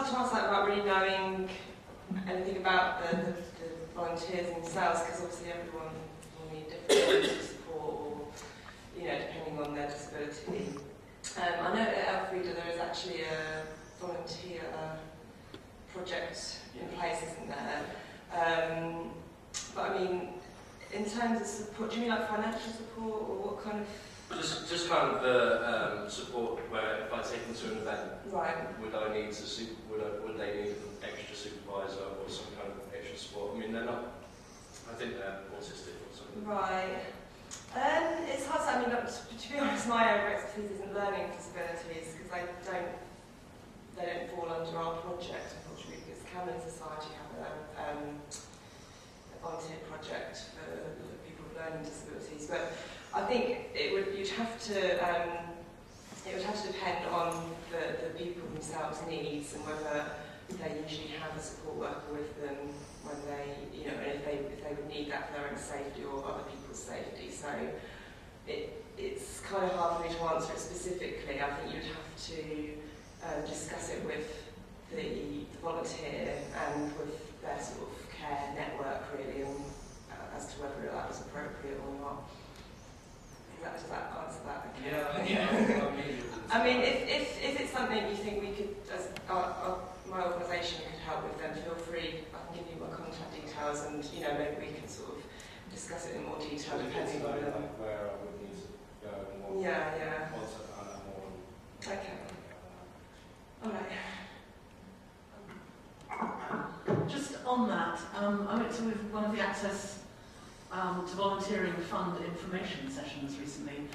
hard to answer that without really knowing anything about the volunteers themselves, because obviously everyone will need different levels of support, or depending on their disability. I know at Elfrida there is actually a volunteer project in place, isn't there? But I mean, in terms of support, do you mean like financial support, or what kind of? Just kind of the support where if I take them to an event, right. would I need to would they need an extra supervisor or some kind of extra support? I mean, they're not. I think they're autistic or something. Right. It's hard to say. I mean, to be honest, my area of expertise isn't learning disabilities, because they don't fall under our project, unfortunately, because Camden Society have a volunteer project for people with learning disabilities. But I think you'd have to depend on the people themselves' needs, and whether they usually have a support worker with them when they, and if they would need that for their own safety or other people's safety. So it's kind of hard for me to answer it specifically. I think you'd have to discuss it with the volunteer and with their sort of care network, really, and as to whether that was appropriate or not. Does that answer that? Okay. Yeah. I mean, if it's something you think we could, as my organisation could help with, then feel free. I can give you my contact details, and maybe we can sort of discuss it in more detail, depending on like where I would need to go and what. Yeah. Once I find out more. Okay. All right. Just on that, I went to one of the Access to Volunteering Fund information sessions recently,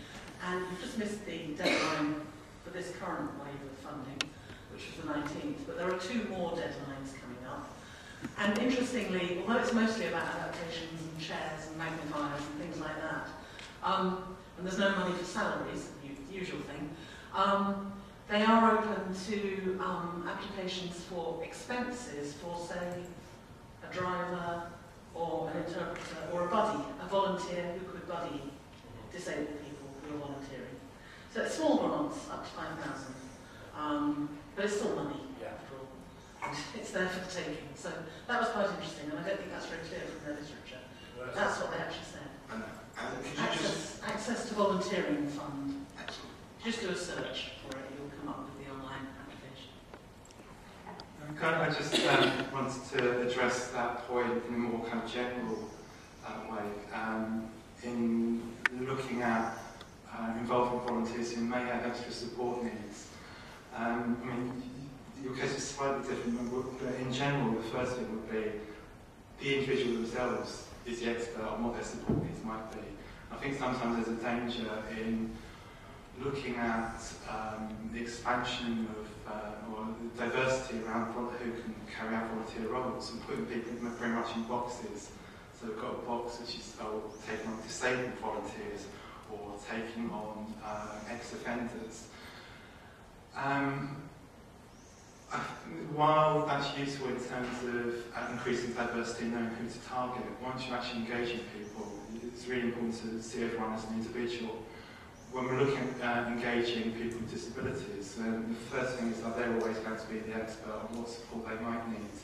and we've just missed the deadline for this current wave of funding, which is the 19th, but there are 2 more deadlines coming up. And interestingly, although it's mostly about adaptations and chairs and magnifiers and things like that, and there's no money for salaries, the usual thing, they are open to applications for expenses for, say, a driver, or an interpreter, or a volunteer who could buddy disabled people who are volunteering. So it's small grants, up to 5,000, but it's still money, after all. And it's there for the taking. So that was quite interesting, and I don't think that's very clear from their literature. That's what they actually said. Access to Volunteering Fund. Just do a search for it, you'll come up with the online application. I just wanted to address that point in a more kind of general way. In looking at involving volunteers who may have extra support needs. I mean, your case is slightly different, but in general, the first thing would be the individual themselves is the expert on what their support needs might be. I think sometimes there's a danger in looking at the expansion of or the diversity around who can carry out volunteer roles, and putting people very much in boxes. So we've got a box which is taking on disabled volunteers or taking on ex-offenders. While that's useful in terms of increasing diversity and knowing who to target, once you're actually engaging people, it's really important to see everyone as an individual. When we're looking at engaging people with disabilities, the first thing is that they're always going to be the expert on what support they might need.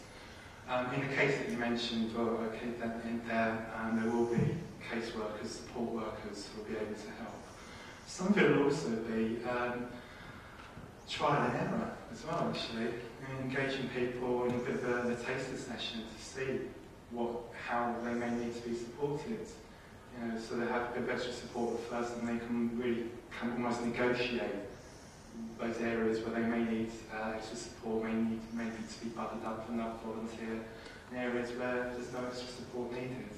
In the case that you mentioned, well, okay, in there will be caseworkers, support workers who will be able to help. Some of it will also be trial and error as well, actually. Engaging people in a bit of a taster session to see how they may need to be supported. So they have a bit of extra support at first, and they can really kind of almost negotiate those areas where they may need extra support, may need maybe to be buttoned up and not volunteer, in areas where there's no extra support needed.